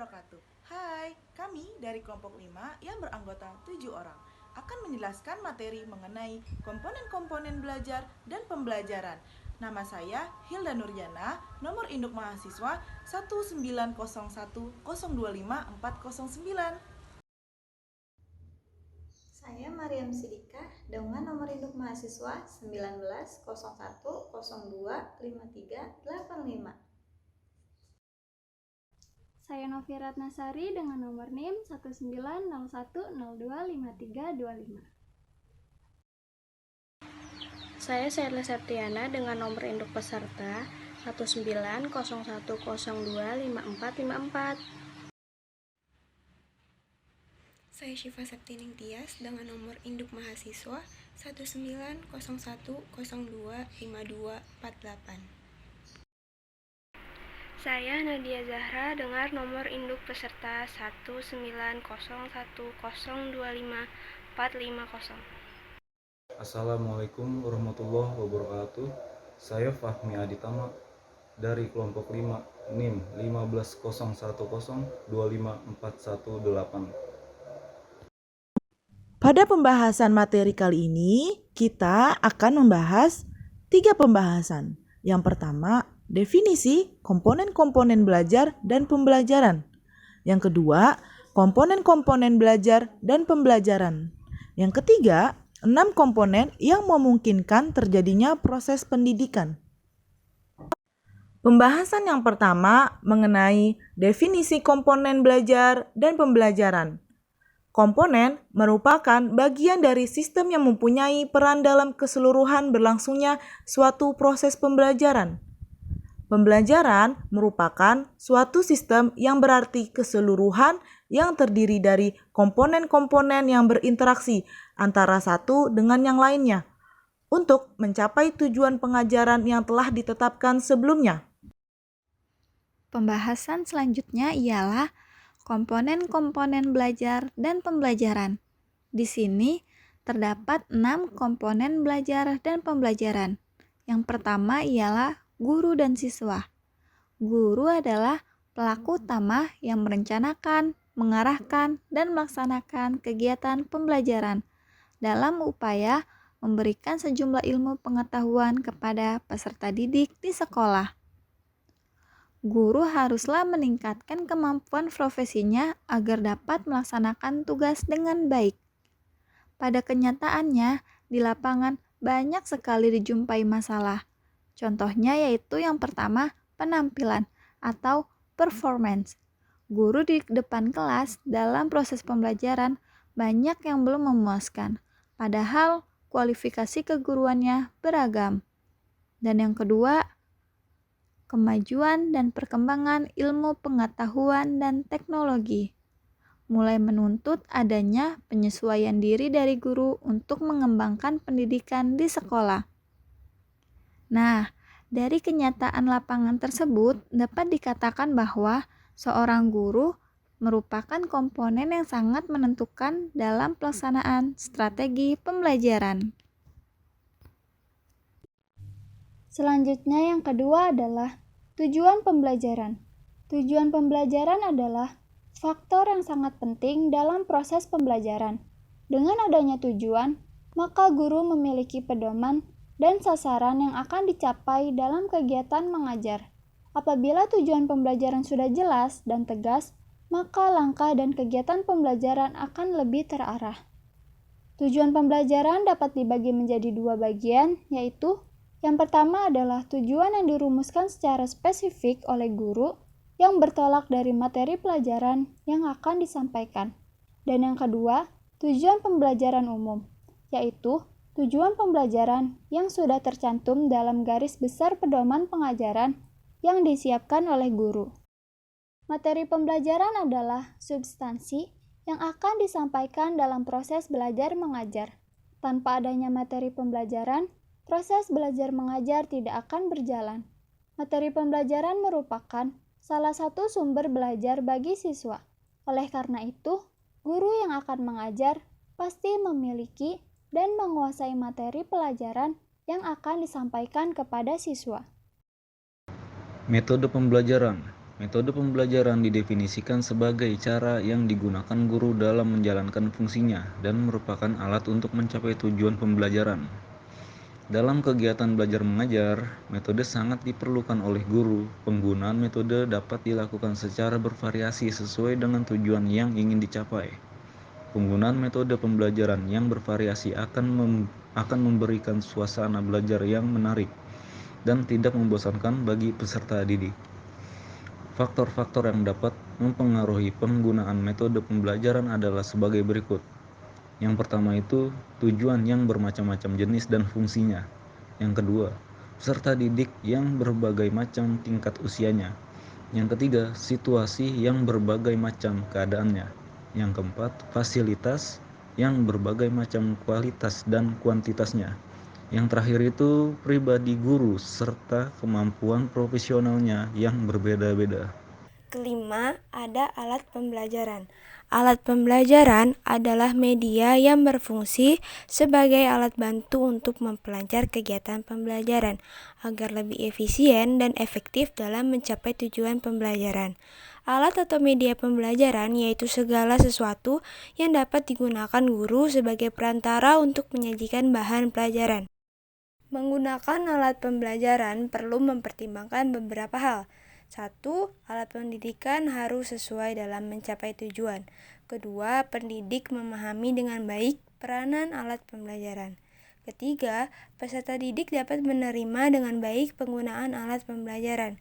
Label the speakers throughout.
Speaker 1: wabarakatuh. Hai, kami dari kelompok 5 yang beranggota 7 orang akan menjelaskan materi mengenai komponen-komponen belajar dan pembelajaran. Nama saya Hilda Nurjana, nomor induk mahasiswa 19010250409.
Speaker 2: Saya Mariam Sidika dengan nomor induk mahasiswa 1901025385.
Speaker 3: Saya Novi Ratnasari dengan nomor NIM 1901025325.
Speaker 4: Saya Sherly Septiana dengan nomor induk peserta 1901025454.
Speaker 5: Saya Syifa Septining Tias dengan nomor induk mahasiswa 1901025248.
Speaker 4: Saya Nadia Zahra dengan nomor induk peserta 1901025450.
Speaker 6: Assalamualaikum warahmatullahi wabarakatuh. Saya Fahmi Aditama dari kelompok 5 NIM 15010254118.
Speaker 1: Pada pembahasan materi kali ini, kita akan membahas 3 pembahasan. Yang pertama, definisi komponen-komponen belajar dan pembelajaran. Yang kedua, komponen-komponen belajar dan pembelajaran. Yang ketiga, 6 komponen yang memungkinkan terjadinya proses pendidikan. Pembahasan yang pertama mengenai definisi komponen belajar dan pembelajaran. Komponen merupakan bagian dari sistem yang mempunyai peran dalam keseluruhan berlangsungnya suatu proses pembelajaran. Pembelajaran merupakan suatu sistem yang berarti keseluruhan yang terdiri dari komponen-komponen yang berinteraksi antara satu dengan yang lainnya untuk mencapai tujuan pengajaran yang telah ditetapkan sebelumnya.
Speaker 2: Pembahasan selanjutnya ialah komponen-komponen belajar dan pembelajaran. Di sini terdapat 6 komponen belajar dan pembelajaran. Yang pertama ialah guru dan siswa. Guru adalah pelaku utama yang merencanakan, mengarahkan, dan melaksanakan kegiatan pembelajaran dalam upaya memberikan sejumlah ilmu pengetahuan kepada peserta didik di sekolah. Guru haruslah meningkatkan kemampuan profesinya agar dapat melaksanakan tugas dengan baik. Pada kenyataannya, di lapangan banyak sekali dijumpai masalah. Contohnya yaitu yang pertama, penampilan atau performance. Guru di depan kelas dalam proses pembelajaran banyak yang belum memuaskan, padahal kualifikasi keguruannya beragam. Dan yang kedua, kemajuan dan perkembangan ilmu pengetahuan dan teknologi, mulai menuntut adanya penyesuaian diri dari guru untuk mengembangkan pendidikan di sekolah. Nah, dari kenyataan lapangan tersebut dapat dikatakan bahwa seorang guru merupakan komponen yang sangat menentukan dalam pelaksanaan strategi pembelajaran.
Speaker 3: Selanjutnya yang kedua adalah tujuan pembelajaran. Tujuan pembelajaran adalah faktor yang sangat penting dalam proses pembelajaran. Dengan adanya tujuan, maka guru memiliki pedoman dan sasaran yang akan dicapai dalam kegiatan mengajar. Apabila tujuan pembelajaran sudah jelas dan tegas, maka langkah dan kegiatan pembelajaran akan lebih terarah. Tujuan pembelajaran dapat dibagi menjadi 2 bagian, yaitu yang pertama adalah tujuan yang dirumuskan secara spesifik oleh guru yang bertolak dari materi pelajaran yang akan disampaikan. Dan yang kedua, tujuan pembelajaran umum, yaitu tujuan pembelajaran yang sudah tercantum dalam garis besar pedoman pengajaran yang disiapkan oleh guru. Materi pembelajaran adalah substansi yang akan disampaikan dalam proses belajar mengajar. Tanpa adanya materi pembelajaran, proses belajar mengajar tidak akan berjalan. Materi pembelajaran merupakan salah satu sumber belajar bagi siswa. Oleh karena itu, guru yang akan mengajar pasti memiliki dan menguasai materi pelajaran yang akan disampaikan kepada siswa.
Speaker 6: Metode pembelajaran. Metode pembelajaran didefinisikan sebagai cara yang digunakan guru dalam menjalankan fungsinya dan merupakan alat untuk mencapai tujuan pembelajaran. Dalam kegiatan belajar mengajar, metode sangat diperlukan oleh guru. Penggunaan metode dapat dilakukan secara bervariasi sesuai dengan tujuan yang ingin dicapai. Penggunaan metode pembelajaran yang bervariasi akan memberikan suasana belajar yang menarik dan tidak membosankan bagi peserta didik. Faktor-faktor yang dapat mempengaruhi penggunaan metode pembelajaran adalah sebagai berikut. Yang pertama itu tujuan yang bermacam-macam jenis dan fungsinya. Yang kedua, peserta didik yang berbagai macam tingkat usianya. Yang ketiga, situasi yang berbagai macam keadaannya. Yang keempat, fasilitas yang berbagai macam kualitas dan kuantitasnya. Yang terakhir itu pribadi guru serta kemampuan profesionalnya yang berbeda-beda.
Speaker 4: Kelima, ada alat pembelajaran. Alat pembelajaran adalah media yang berfungsi sebagai alat bantu untuk memperlancar kegiatan pembelajaran agar lebih efisien dan efektif dalam mencapai tujuan pembelajaran. Alat atau media pembelajaran yaitu segala sesuatu yang dapat digunakan guru sebagai perantara untuk menyajikan bahan pelajaran. Menggunakan alat pembelajaran perlu mempertimbangkan beberapa hal. 1. Alat pendidikan harus sesuai dalam mencapai tujuan. Kedua, pendidik memahami dengan baik peranan alat pembelajaran. Ketiga, peserta didik dapat menerima dengan baik penggunaan alat pembelajaran.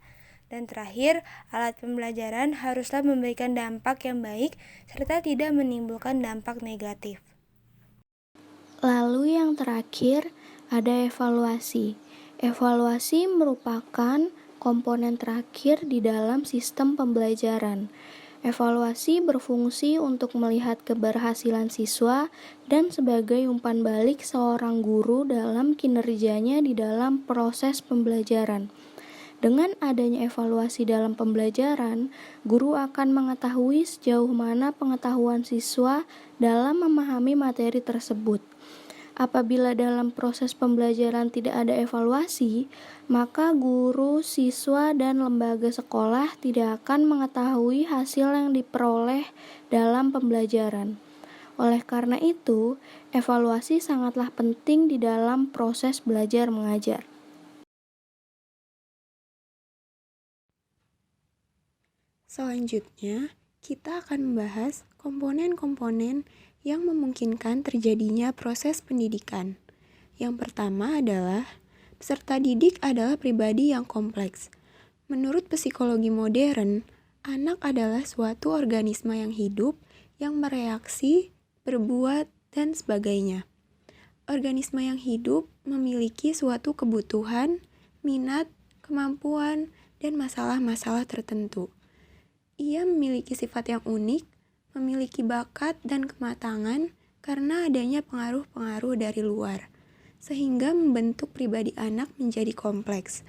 Speaker 4: Dan terakhir, alat pembelajaran haruslah memberikan dampak yang baik serta tidak menimbulkan dampak negatif.
Speaker 7: Lalu yang terakhir, ada evaluasi. Evaluasi merupakan komponen terakhir di dalam sistem pembelajaran. Evaluasi berfungsi untuk melihat keberhasilan siswa dan sebagai umpan balik seorang guru dalam kinerjanya di dalam proses pembelajaran. Dengan adanya evaluasi dalam pembelajaran, guru akan mengetahui sejauh mana pengetahuan siswa dalam memahami materi tersebut. Apabila dalam proses pembelajaran tidak ada evaluasi, maka guru, siswa, dan lembaga sekolah tidak akan mengetahui hasil yang diperoleh dalam pembelajaran. Oleh karena itu, evaluasi sangatlah penting di dalam proses belajar mengajar.
Speaker 5: Selanjutnya, kita akan membahas komponen-komponen yang memungkinkan terjadinya proses pendidikan. Yang pertama adalah, peserta didik adalah pribadi yang kompleks. Menurut psikologi modern, anak adalah suatu organisme yang hidup, yang mereaksi, berbuat, dan sebagainya. Organisme yang hidup memiliki suatu kebutuhan, minat, kemampuan, dan masalah-masalah tertentu. Ia memiliki sifat yang unik, memiliki bakat dan kematangan karena adanya pengaruh-pengaruh dari luar, sehingga membentuk pribadi anak menjadi kompleks.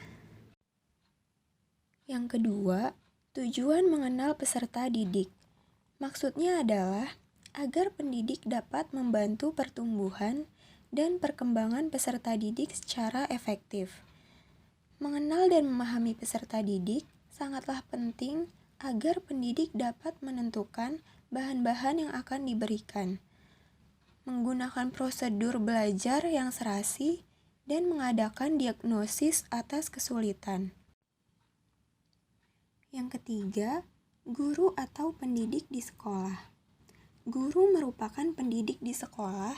Speaker 5: Yang kedua, tujuan mengenal peserta didik. Maksudnya adalah agar pendidik dapat membantu pertumbuhan dan perkembangan peserta didik secara efektif. Mengenal dan memahami peserta didik sangatlah penting agar pendidik dapat menentukan bahan-bahan yang akan diberikan, menggunakan prosedur belajar yang serasi, dan mengadakan diagnosis atas kesulitan. Yang ketiga, guru atau pendidik di sekolah. Guru merupakan pendidik di sekolah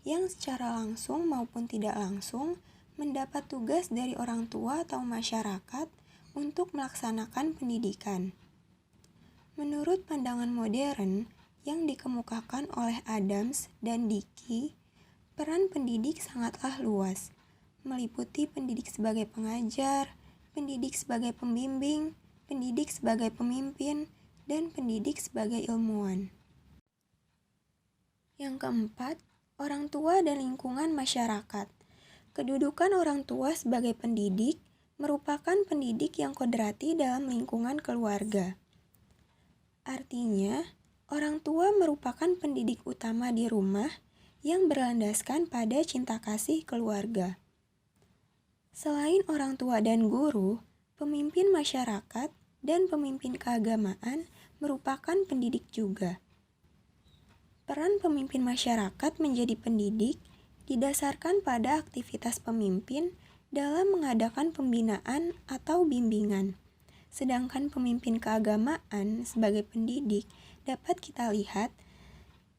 Speaker 5: yang secara langsung maupun tidak langsung mendapat tugas dari orang tua atau masyarakat untuk melaksanakan pendidikan. Menurut pandangan modern yang dikemukakan oleh Adams dan Dickey, peran pendidik sangatlah luas, meliputi pendidik sebagai pengajar, pendidik sebagai pembimbing, pendidik sebagai pemimpin, dan pendidik sebagai ilmuwan. Yang keempat, orang tua dan lingkungan masyarakat. Kedudukan orang tua sebagai pendidik merupakan pendidik yang kodrati dalam lingkungan keluarga. Artinya, orang tua merupakan pendidik utama di rumah yang berlandaskan pada cinta kasih keluarga. Selain orang tua dan guru, pemimpin masyarakat dan pemimpin keagamaan merupakan pendidik juga. Peran pemimpin masyarakat menjadi pendidik didasarkan pada aktivitas pemimpin dalam mengadakan pembinaan atau bimbingan. Sedangkan pemimpin keagamaan sebagai pendidik dapat kita lihat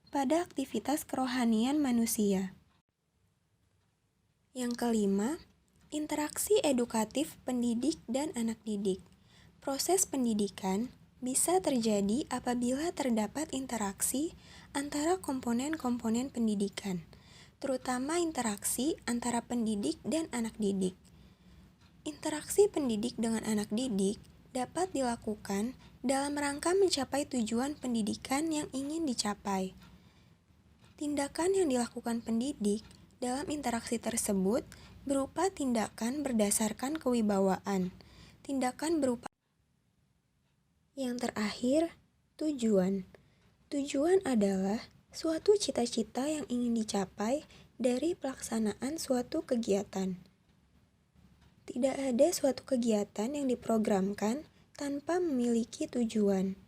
Speaker 5: pada aktivitas kerohanian manusia. Yang kelima, interaksi edukatif pendidik dan anak didik. Proses pendidikan bisa terjadi apabila terdapat interaksi antara komponen-komponen pendidikan, terutama interaksi antara pendidik dan anak didik. Interaksi pendidik dengan anak didik dapat dilakukan dalam rangka mencapai tujuan pendidikan yang ingin dicapai. Tindakan yang dilakukan pendidik dalam interaksi tersebut berupa tindakan berdasarkan kewibawaan, tindakan berupa. Yang terakhir, tujuan. Tujuan adalah suatu cita-cita yang ingin dicapai dari pelaksanaan suatu kegiatan. Tidak ada suatu kegiatan yang diprogramkan tanpa memiliki tujuan,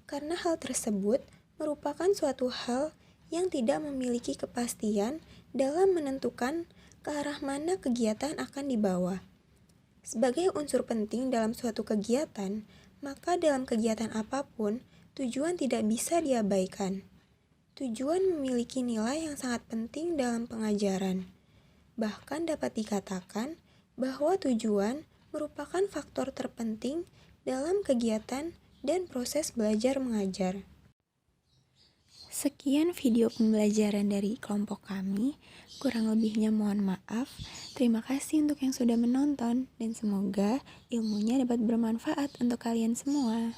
Speaker 5: karena hal tersebut merupakan suatu hal yang tidak memiliki kepastian dalam menentukan ke arah mana kegiatan akan dibawa. Sebagai unsur penting dalam suatu kegiatan, maka dalam kegiatan apapun, tujuan tidak bisa diabaikan. Tujuan memiliki nilai yang sangat penting dalam pengajaran. Bahkan dapat dikatakan bahwa tujuan merupakan faktor terpenting dalam kegiatan dan proses belajar mengajar. Sekian video pembelajaran dari kelompok kami. Kurang lebihnya mohon maaf. Terima kasih untuk yang sudah menonton dan semoga ilmunya dapat bermanfaat untuk kalian semua.